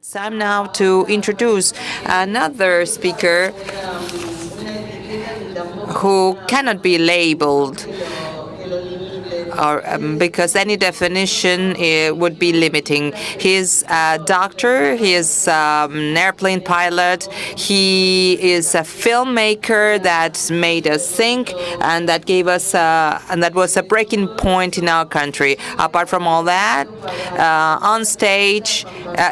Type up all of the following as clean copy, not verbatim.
It's time now to introduce another speaker who cannot be labeled or because any definition would be limiting. He's a doctor, he is an airplane pilot, he is a filmmaker that made us think and that gave us and that was a breaking point in our country. Apart from all that, on stage,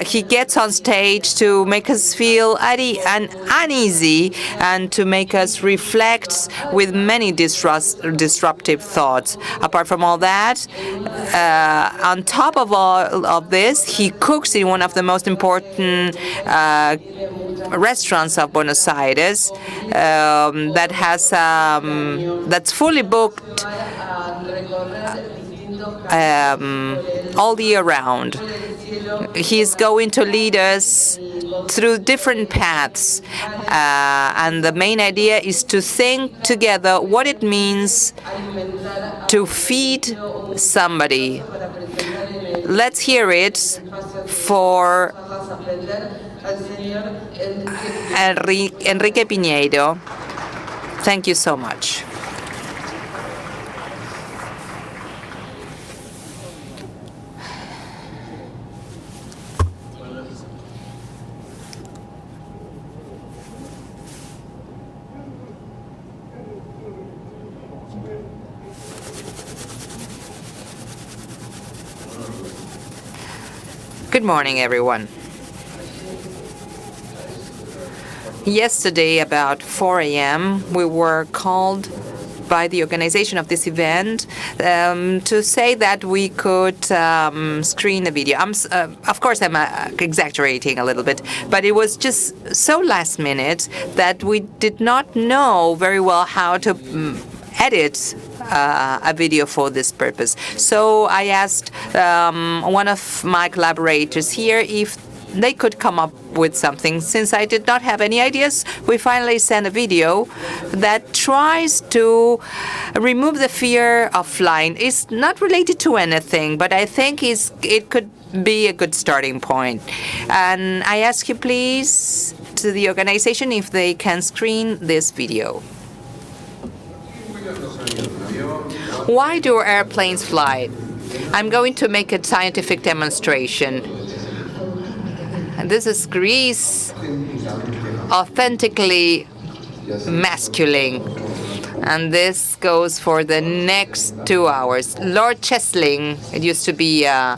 he gets on stage to make us feel uneasy and to make us reflect with many disruptive thoughts. Apart from all that, on top of all of this, he cooks in one of the most important restaurants of Buenos Aires that has that's fully booked all year round. He's going to lead us through different paths, and the main idea is to think together what it means to feed somebody. Let's hear it for Enrique Piñeyro. Thank you so much. Good morning, everyone. Yesterday, about 4 a.m., we were called by the organization of this event to say that we could screen a video. Of course, I'm exaggerating a little bit, but it was just so last minute that we did not know very well how to edit a video for this purpose. So I asked one of my collaborators here if they could come up with something. Since I did not have any ideas, we finally sent a video that tries to remove the fear of flying. It's not related to anything, but I think it could be a good starting point. And I ask you, please, to the organization if they can screen this video. Why do airplanes fly? I'm going to make a scientific demonstration. And this is Greece, authentically masculine. And this goes for the next 2 hours. Lord Cheslin, it used to be a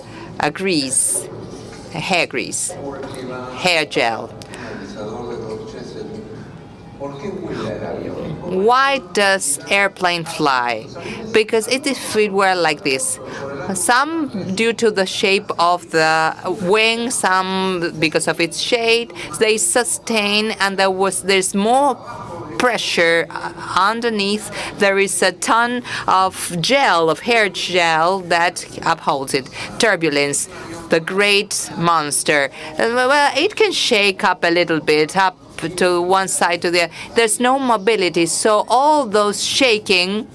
grease, a hair grease, hair gel. Why does airplane fly? Because if it were like this, some due to the shape of the wing, some because of its shade, they sustain, and there's more pressure underneath. There is a ton of gel, of hair gel that upholds it. Turbulence, the great monster. Well, it can shake up a little bit, up to one side to the other. There's no mobility, so all those shaking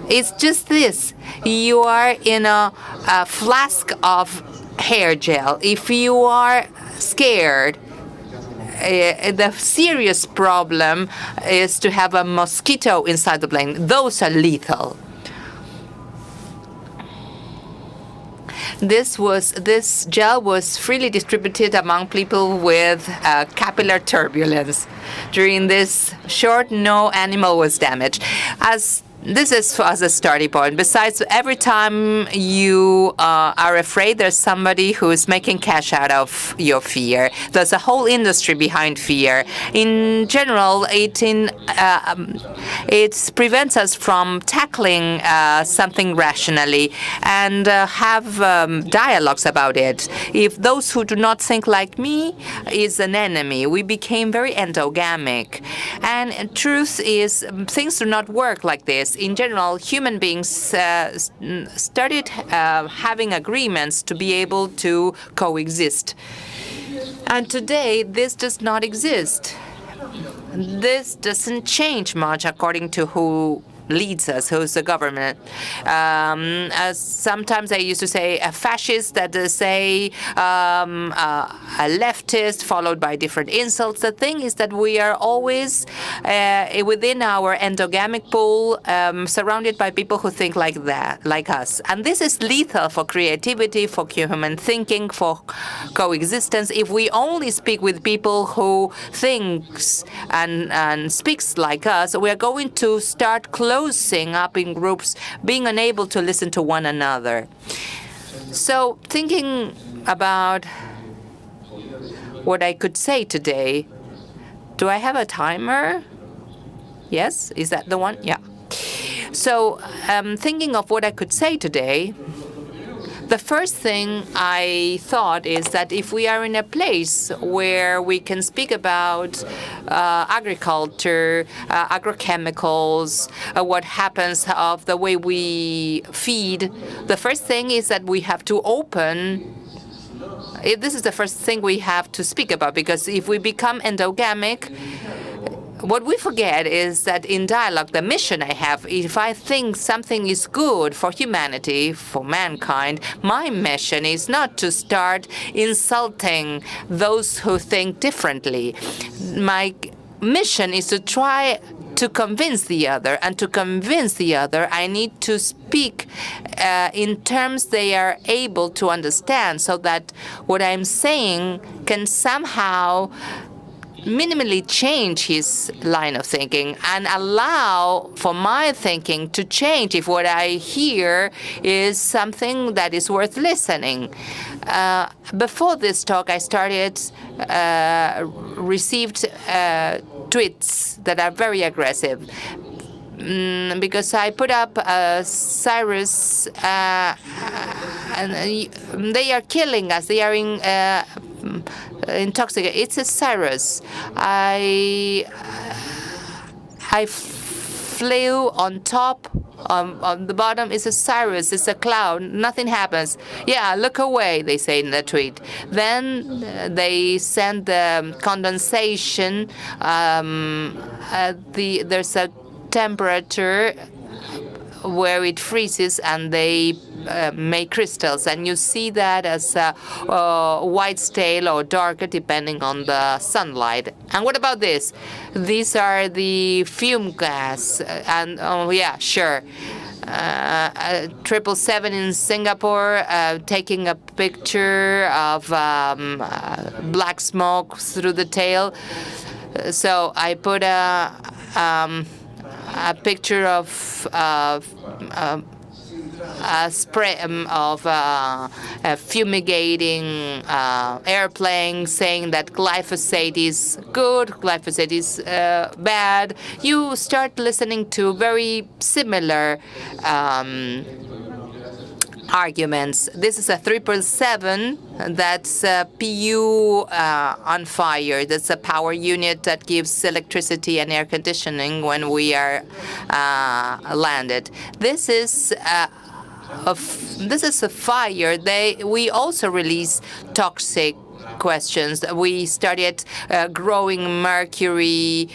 is just this. You are in a flask of hair gel. If you are scared, the serious problem is to have a mosquito inside the plane. Those are lethal. This gel was freely distributed among people with capillary turbulence. During this short, no animal was damaged. This is as a starting point. Besides, every time you are afraid, there's somebody who is making cash out of your fear. There's a whole industry behind fear. In general, it prevents us from tackling something rationally and have dialogues about it. If those who do not think like me is an enemy, we became very endogamic. And truth is, things do not work like this. In general, human beings started having agreements to be able to coexist. And today, this does not exist. This doesn't change much according to who leads us, who's the government. Sometimes I used to say a fascist, that say a leftist, followed by different insults. The thing is that we are always within our endogamic pool, surrounded by people who think like that, like us. And this is lethal for creativity, for human thinking, for coexistence. If we only speak with people who thinks and speaks like us, we are going to start closing up in groups, being unable to listen to one another. So thinking about what I could say today, do I have a timer? Yes, is that the one? Yeah. So thinking of what I could say today, the first thing I thought is that if we are in a place where we can speak about agriculture, agrochemicals, what happens of the way we feed, the first thing is that we have to open. This is the first thing we have to speak about, because if we become endogamic, what we forget is that in dialogue, the mission I have, if I think something is good for humanity, for mankind, my mission is not to start insulting those who think differently. My mission is to try to convince the other, and to convince the other, I need to speak in terms they are able to understand, so that what I'm saying can somehow minimally change his line of thinking and allow for my thinking to change if what I hear is something that is worth listening. Before this talk, I received tweets that are very aggressive. Because I put up a Cyrus, and they are killing us. They are intoxicated. It's a Cyrus. I flew on top. On the bottom is a Cyrus. It's a cloud. Nothing happens. Yeah, look away, they say in the tweet. Then they send the condensation. There's a temperature where it freezes, and they make crystals, and you see that as white stale or darker depending on the sunlight. And what about this? These are the fume gas, and oh yeah, sure. 777 in Singapore taking a picture of black smoke through the tail. So I put a picture of a spray of a fumigating airplane, saying that glyphosate is good, glyphosate is bad. You start listening to very similar arguments. This is a 777 that's PU on fire. That's a power unit that gives electricity and air conditioning when we are landed. This is a fire. We also release toxic questions. We started growing mercury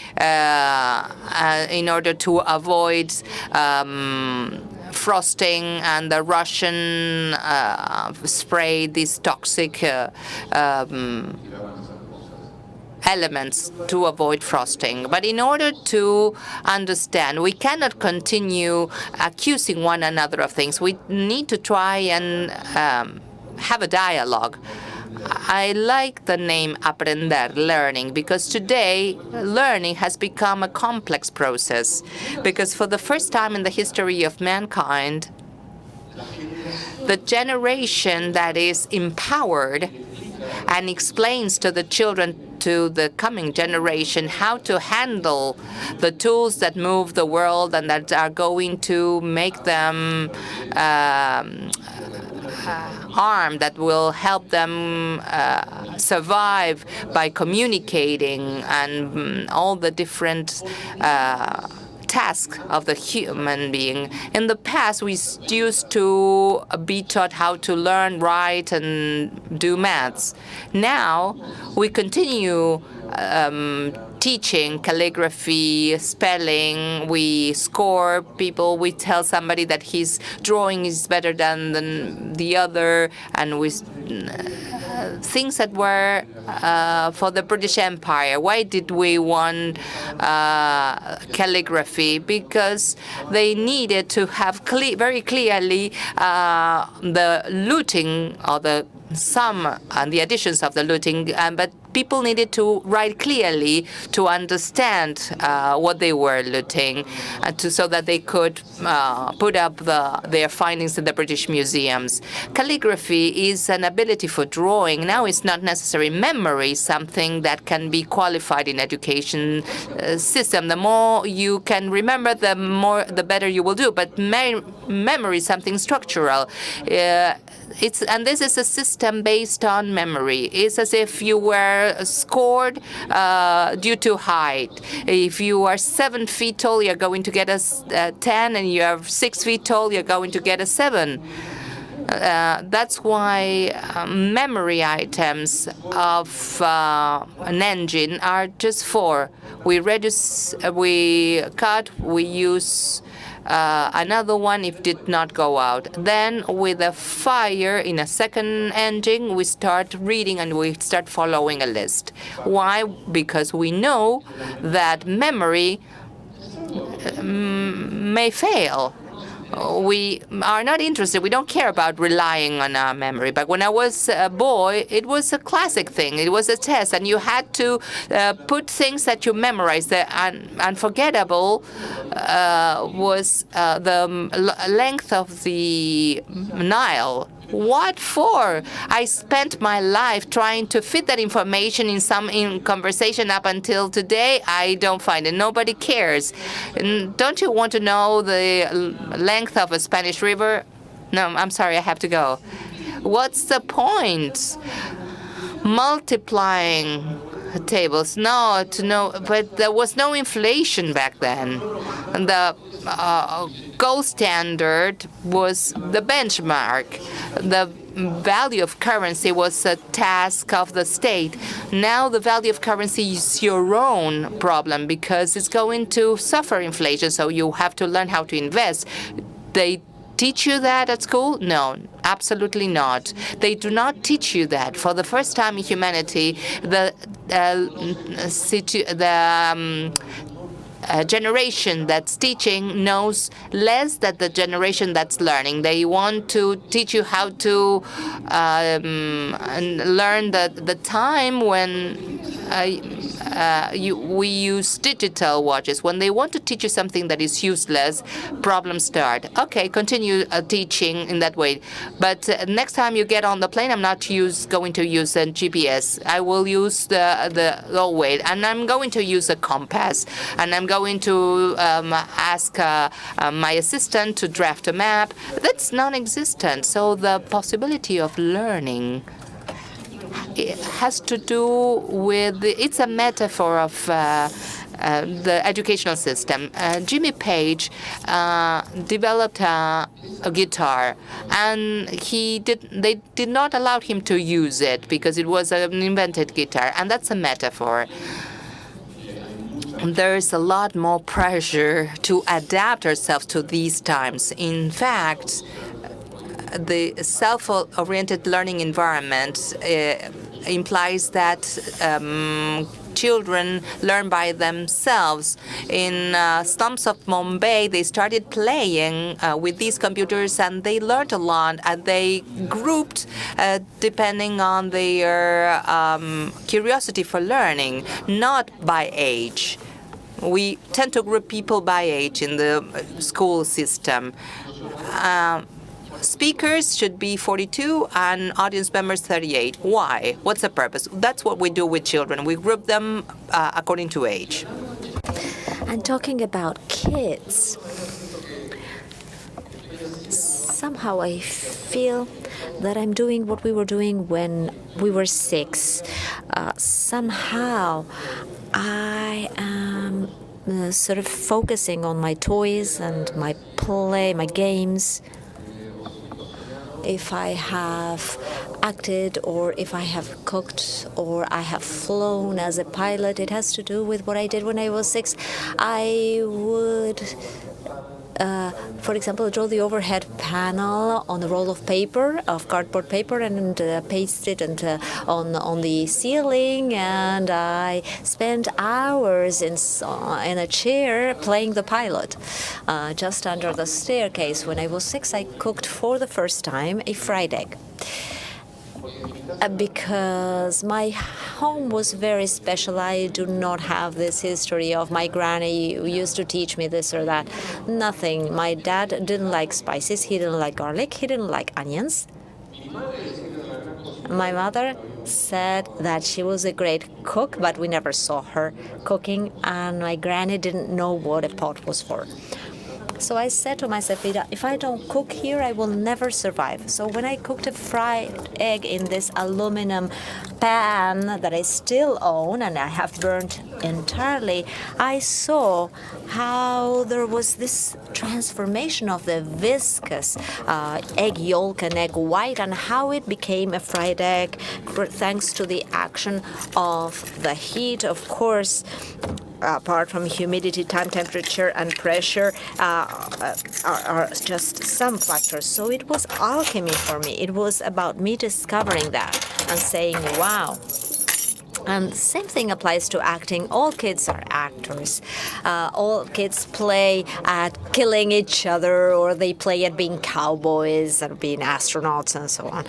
in order to avoid frosting, and the Russian sprayed these toxic elements to avoid frosting. But in order to understand, we cannot continue accusing one another of things. We need to try and have a dialogue. I like the name Aaprender, learning, because today learning has become a complex process. Because for the first time in the history of mankind, the generation that is empowered and explains to the children, to the coming generation, how to handle the tools that move the world and that are going to make them armed, that will help them survive by communicating and all the different tasks of the human being. In the past, we used to be taught how to learn, write, and do maths. Now, we continue teaching calligraphy, spelling. We score people. We tell somebody that his drawing is better than the other, and we things that were for the British Empire. Why did we want calligraphy? Because they needed to have very clearly the looting or the sum and the additions of the looting, but people needed to write clearly to understand what they were looting, so that they could put up their findings in the British museums. Calligraphy is an ability for drawing. Now it's not necessary memory, something that can be qualified in education system. The more you can remember, the better you will do. But memory is something structural. And this is a system based on memory. It's as if you were scored due to height. If you are 7 feet tall, you're going to get a 10, and you are 6 feet tall, you're going to get a 7. That's why memory items of an engine are just 4. We reduce, we cut, we use another one if did not go out. Then with a fire in a second engine, we start reading and we start following a list. Why? Because we know that memory may fail. We are not interested. We don't care about relying on our memory. But when I was a boy, it was a classic thing. It was a test, and you had to put things that you memorized. The unforgettable was the length of the Nile. What for? I spent my life trying to fit that information in conversation up until today. I don't find it. Nobody cares. Don't you want to know the length of a Spanish river? No, I'm sorry, I have to go. What's the point? Multiplying tables. No, but there was no inflation back then. The gold standard was the benchmark. The value of currency was a task of the state. Now the value of currency is your own problem because it's going to suffer inflation, so you have to learn how to invest. They teach you that at school? No, absolutely not. They do not teach you that. For the first time in humanity, the generation that's teaching knows less than the generation that's learning. They want to teach you how to learn the time when we use digital watches. When they want to teach you something that is useless, problems start. Okay, continue teaching in that way. But next time you get on the plane, I'm not going to use a GPS. I will use the old way, and I'm going to use a compass, and I'm going to ask my assistant to draft a map. That's non-existent. So the possibility of learning, it has to do with, it's a metaphor of the educational system. Jimmy Page developed a guitar, and they did not allow him to use it because it was an invented guitar, and that's a metaphor. There's a lot more pressure to adapt ourselves to these times. In fact, the self-oriented learning environment implies that children learn by themselves. In slums of Mumbai, they started playing with these computers, and they learned a lot, and they grouped depending on their curiosity for learning, not by age. We tend to group people by age in the school system. Speakers should be 42 and audience members 38. Why? What's the purpose? That's what we do with children. We group them according to age. And talking about kids, somehow I feel that I'm doing what we were doing when we were 6. Somehow I am sort of focusing on my toys and my play, my games. If I have acted or if I have cooked or I have flown as a pilot. It has to do with what I did when I was 6. I would for example, draw the overhead panel on a roll of paper, of cardboard paper, and paste it on the ceiling. And I spent hours in a chair playing the pilot, just under the staircase. When I was 6, I cooked for the first time a fried egg. Because my home was very special. I do not have this history of my granny who used to teach me this or that. Nothing. My dad didn't like spices. He didn't like garlic. He didn't like onions. My mother said that she was a great cook, but we never saw her cooking, and my granny didn't know what a pot was for. So I said to myself, if I don't cook here, I will never survive. So when I cooked a fried egg in this aluminum pan that I still own and I have burnt entirely, I saw how there was this transformation of the viscous egg yolk and egg white and how it became a fried egg thanks to the action of the heat. Of course, apart from humidity, time, temperature, and pressure are just some factors. So it was alchemy for me. It was about me discovering that and saying, wow. And the same thing applies to acting. All kids are actors. All kids play at killing each other, or they play at being cowboys or being astronauts and so on.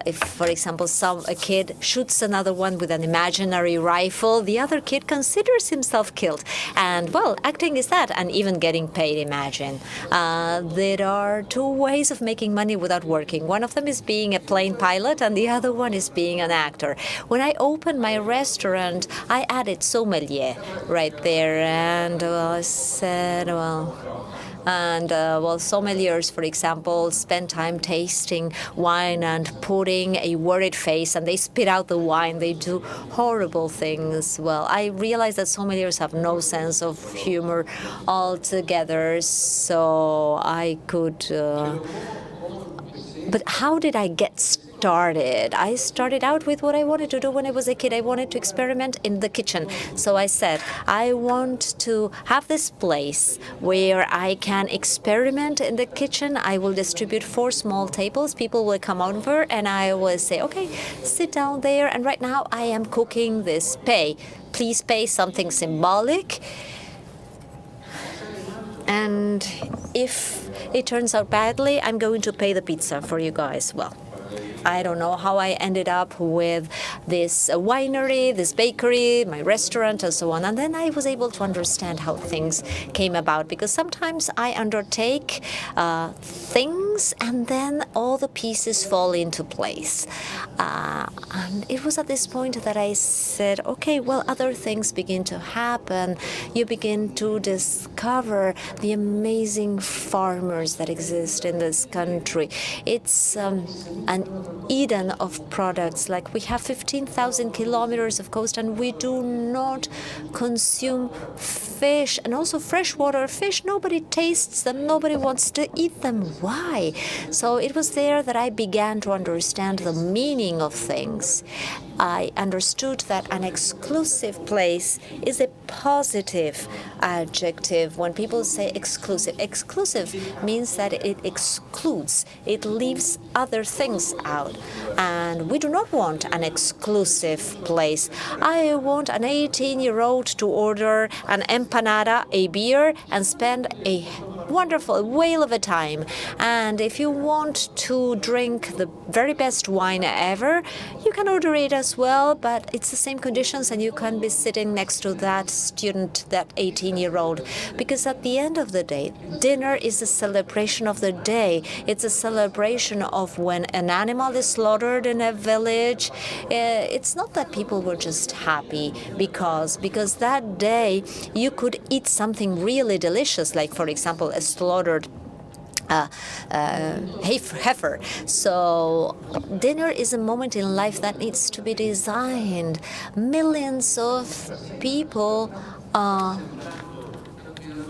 If, for example, a kid shoots another one with an imaginary rifle, the other kid considers himself killed. And, well, acting is that, and even getting paid, imagine. There are 2 ways of making money without working. One of them is being a plane pilot, and the other one is being an actor. When I opened my restaurant, I added sommelier right there, and I said, sommeliers, for example, spend time tasting wine and putting a worried face, and they spit out the wine. They do horrible things. Well, I realized that sommeliers have no sense of humor altogether, so I could... But how did I get started? I started out with what I wanted to do when I was a kid. I wanted to experiment in the kitchen. So I said, I want to have this place where I can experiment in the kitchen. I will distribute 4 small tables. People will come over and I will say, okay, sit down there. And right now I am cooking this. Please pay something symbolic. And if it turns out badly, I'm going to pay the pizza for you guys. Well, I don't know how I ended up with this winery, this bakery, my restaurant, and so on. And then I was able to understand how things came about, because sometimes I undertake things and then all the pieces fall into place. And it was at this point that I said, okay, well, other things begin to happen. You begin to discover the amazing farmers that exist in this country. It's an Eden of products. Like, we have 15,000 kilometers of coast, and we do not consume fish, and also freshwater fish. Nobody tastes them. Nobody wants to eat them. Why? So it was there that I began to understand the meaning of things. I understood that an exclusive place is a positive adjective. When people say exclusive means that it excludes, it leaves other things out. And we do not want an exclusive place. I want an 18-year-old to order an empanada, a beer, and spend a wonderful whale of a time. And if you want to drink the very best wine ever, you can order it as well, but it's the same conditions, and you can be sitting next to that student, that 18-year-old. Because at the end of the day, dinner is a celebration of the day. It's a celebration of when an animal is slaughtered in a village. It's not that people were just happy because that day you could eat something really delicious, like, for example, a slaughtered heifer. So dinner is a moment in life that needs to be designed. Millions of people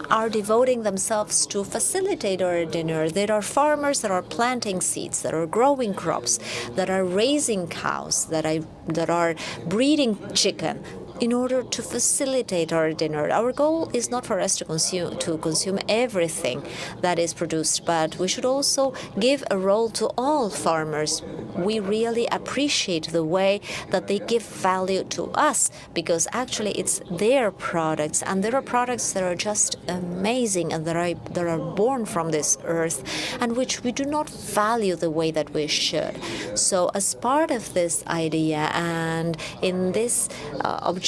are devoting themselves to facilitate our dinner. There are farmers that are planting seeds, that are growing crops, that are raising cows, that are breeding chicken, in order to facilitate our dinner. Our goal is not for us to consume everything that is produced, but we should also give a role to all farmers. We really appreciate the way that they give value to us, because actually it's their products, and there are products that are just amazing and that are born from this earth, and which we do not value the way that we should. So as part of this idea, and in this objective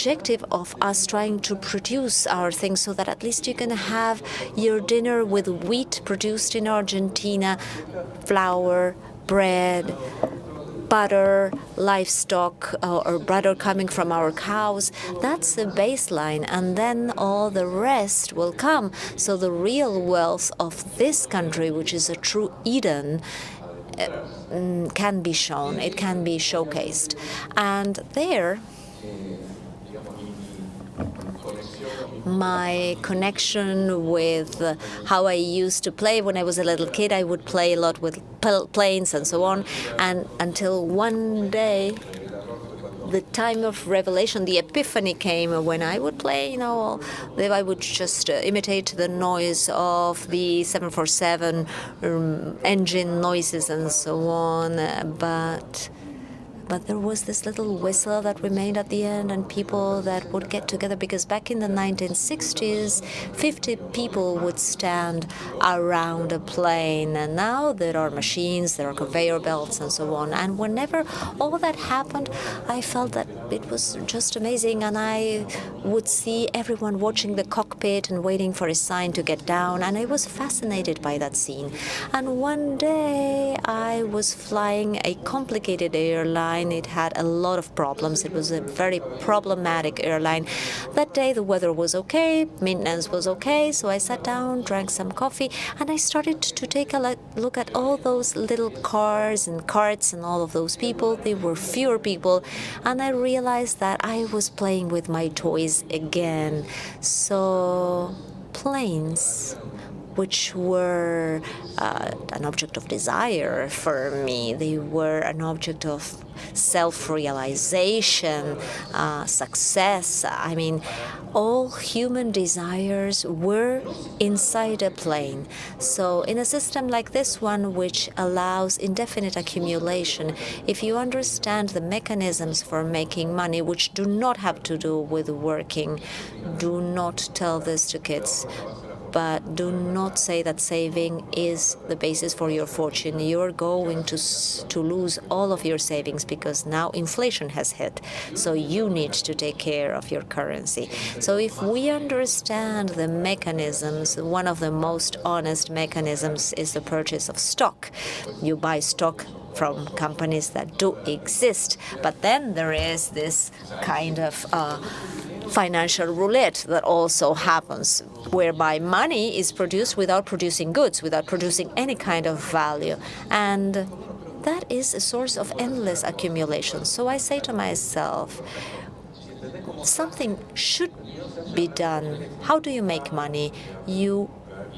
of us trying to produce our things so that at least you can have your dinner with wheat produced in Argentina, flour, bread, butter, livestock, or butter coming from our cows. That's the baseline, and then all the rest will come. So the real wealth of this country, which is a true Eden, can be shown, it can be showcased. And there, my connection with how I used to play when I was a little kid. I would play a lot with planes and so on, and until one day the time of revelation, the epiphany came when I would play, I would just imitate the noise of the 747 engine noises and so on, but there was this little whistle that remained at the end, and people that would get together, because back in the 1960s, 50 people would stand around a plane, and now there are machines, there are conveyor belts and so on. And whenever all that happened, I felt that it was just amazing, and I would see everyone watching the cockpit and waiting for a sign to get down, and I was fascinated by that scene. And one day I was flying a complicated airline. It had a lot of problems. It was a very problematic airline. That day the weather was okay, maintenance was okay, so I sat down, drank some coffee, and I started to take a look at all those little cars and carts and all of those people. There were fewer people, and I realized that I was playing with my toys again. So planes, which were an object of desire for me. They were an object of self-realization, success. I mean, all human desires were inside a plane. So in a system like this one, which allows indefinite accumulation, if you understand the mechanisms for making money, which do not have to do with working, do not tell this to kids. But do not say that saving is the basis for your fortune. You're going to lose all of your savings, because now inflation has hit. So you need to take care of your currency. So if we understand the mechanisms, one of the most honest mechanisms is the purchase of stock. You buy stock from companies that do exist. But then there is this kind of financial roulette that also happens, whereby money is produced without producing goods, without producing any kind of value. And that is a source of endless accumulation. So I say to myself, something should be done. How do you make money? You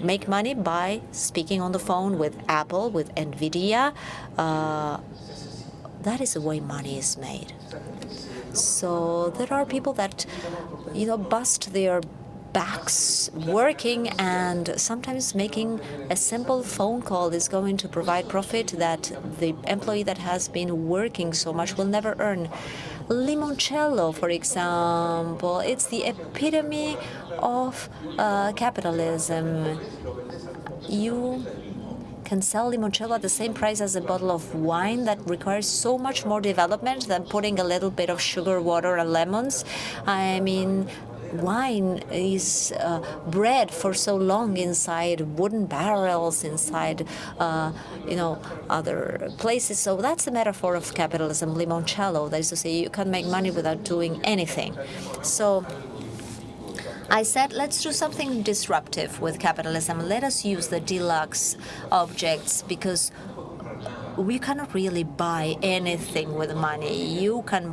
make money by speaking on the phone with Apple, with NVIDIA. That is the way money is made. So there are people that, bust their backs working, and sometimes making a simple phone call is going to provide profit that the employee that has been working so much will never earn. Limoncello, for example, it's the epitome of capitalism. You can sell limoncello at the same price as a bottle of wine that requires so much more development than putting a little bit of sugar, water, and lemons. I mean, wine is bred for so long inside wooden barrels, inside, other places. So that's a metaphor of capitalism, limoncello. That is to say, you can make money without doing anything. So I said, let's do something disruptive with capitalism. Let us use the deluxe objects, because we cannot really buy anything with money.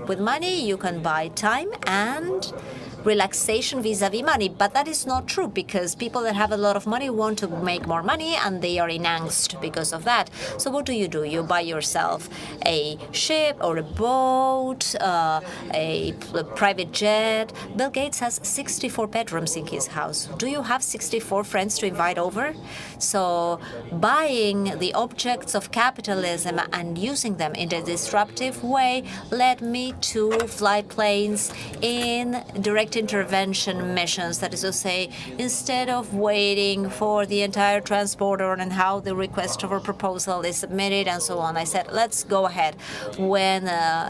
With money, you can buy time and relaxation vis-a-vis money. But that is not true, because people that have a lot of money want to make more money, and they are in angst because of that. So what do? You buy yourself a ship or a boat, a private jet. Bill Gates has 64 bedrooms in his house. Do you have 64 friends to invite over? So buying the objects of capitalism and using them in a disruptive way led me to fly planes in direct intervention missions. That is to say, instead of waiting for the entire transporter and how the request for proposal is submitted and so on, I said, let's go ahead. When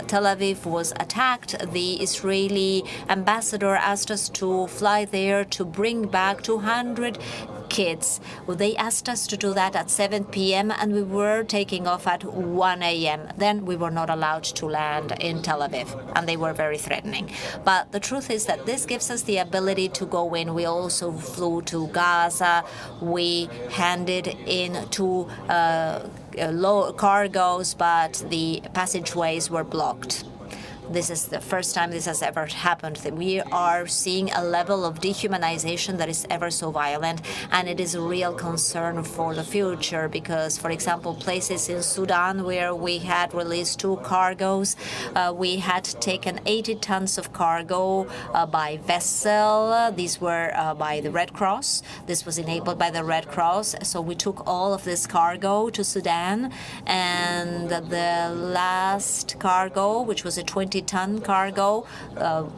Tel Aviv was attacked, the Israeli ambassador asked us to fly there to bring back 200 kids. Well, they asked us to do that at 7 p.m. and we were taking off at 1 a.m. Then we were not allowed to land in Tel Aviv, and they were very threatening. But the truth is that this gives us the ability to go in. We also flew to Gaza. We handed in two low cargoes, but the passageways were blocked. This is the first time this has ever happened. We are seeing a level of dehumanization that is ever so violent, and it is a real concern for the future because, for example, places in Sudan where we had released 2 cargoes, we had taken 80 tons of cargo by vessel. These were by the Red Cross. This was enabled by the Red Cross. So we took all of this cargo to Sudan, and the last cargo, which was a 20-ton cargo,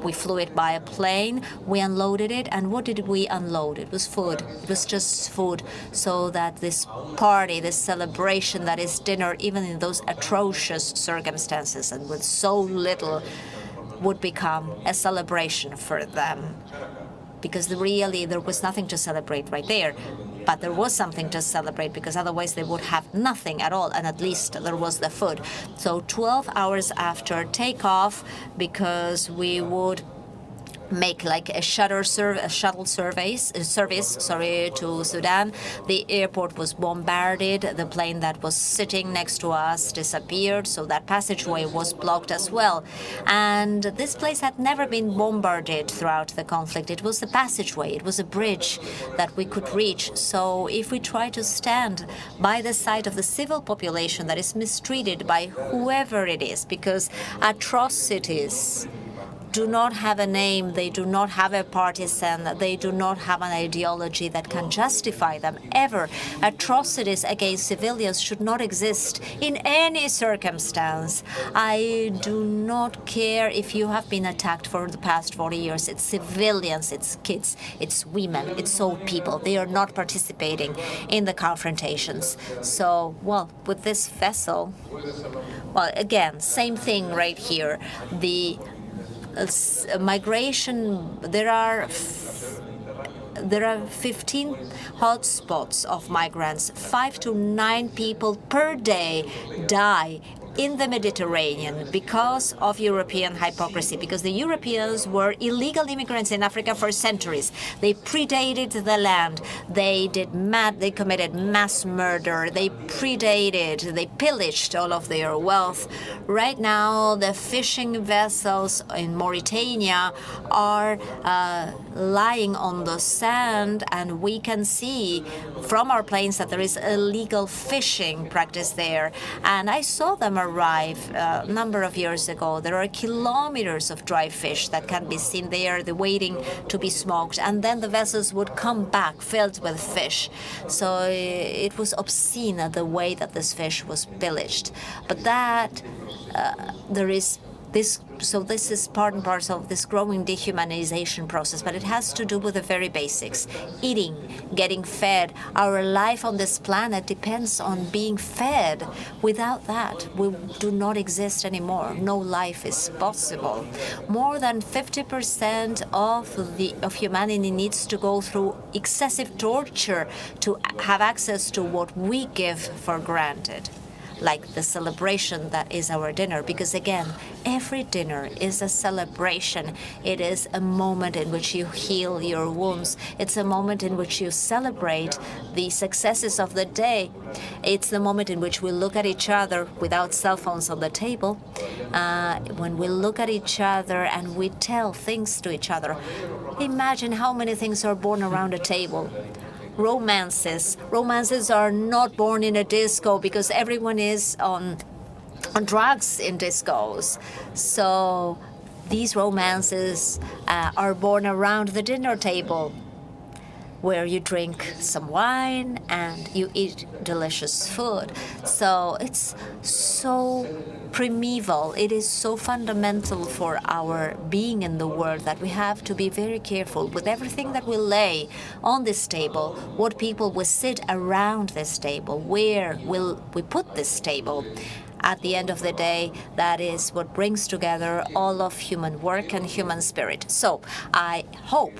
we flew it by a plane. We unloaded it, and what did we unload? It was food. It was just food, so that this party, this celebration that is dinner, even in those atrocious circumstances and with so little, would become a celebration for them. Because really there was nothing to celebrate right there. But there was something to celebrate, because otherwise they would have nothing at all, and at least there was the food. So 12 hours after takeoff, because we would make like a shuttle service to Sudan. The airport was bombarded. The plane that was sitting next to us disappeared, so that passageway was blocked as well. And this place had never been bombarded throughout the conflict. It was the passageway. It was a bridge that we could reach. So if we try to stand by the side of the civil population that is mistreated by whoever it is, because atrocities do not have a name, they do not have a partisan, they do not have an ideology that can justify them ever. Atrocities against civilians should not exist in any circumstance. I do not care if you have been attacked for the past 40 years. It's civilians, it's kids, it's women, it's old people. They are not participating in the confrontations. So, well, with this vessel, well, again, same thing right here. The migration, there are 15 hotspots of migrants. 5 to 9 people per day die in the Mediterranean because of European hypocrisy, because the Europeans were illegal immigrants in Africa for centuries. They predated the land. They committed mass murder. They pillaged all of their wealth. Right now, the fishing vessels in Mauritania are lying on the sand, and we can see from our planes that there is illegal fishing practice there. And I saw them arrive a number of years ago. There are kilometers of dry fish that can be seen there. They're waiting to be smoked, and then the vessels would come back filled with fish. So it was obscene the way that this fish was pillaged. But that there is this. So this is part and parcel of this growing dehumanization process, but it has to do with the very basics. Eating, getting fed. Our life on this planet depends on being fed. Without that, we do not exist anymore. No life is possible. More than 50% of humanity needs to go through excessive torture to have access to what we give for granted. like the celebration that is our dinner. Because again, every dinner is a celebration. It is a moment in which you heal your wounds. It's a moment in which you celebrate the successes of the day. It's the moment in which we look at each other without cell phones on the table, when we look at each other and we tell things to each other. Imagine how many things are born around a table. Romances. Romances are not born in a disco because everyone is on drugs in discos. So these romances are born around the dinner table, where you drink some wine and you eat delicious food. So it's so primeval. It is so fundamental for our being in the world that we have to be very careful with everything that we lay on this table, what people will sit around this table, where will we put this table. At the end of the day, that is what brings together all of human work and human spirit. So I hope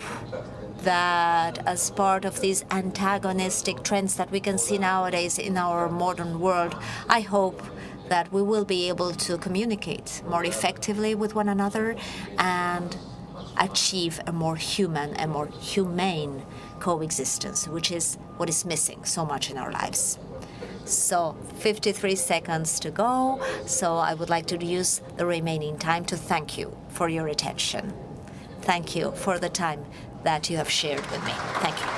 that as part of these antagonistic trends that we can see nowadays in our modern world, I hope that we will be able to communicate more effectively with one another and achieve a more human and more humane coexistence, which is what is missing so much in our lives. So 53 seconds to go. So I would like to use the remaining time to thank you for your attention. Thank you for the time that you have shared with me. Thank you.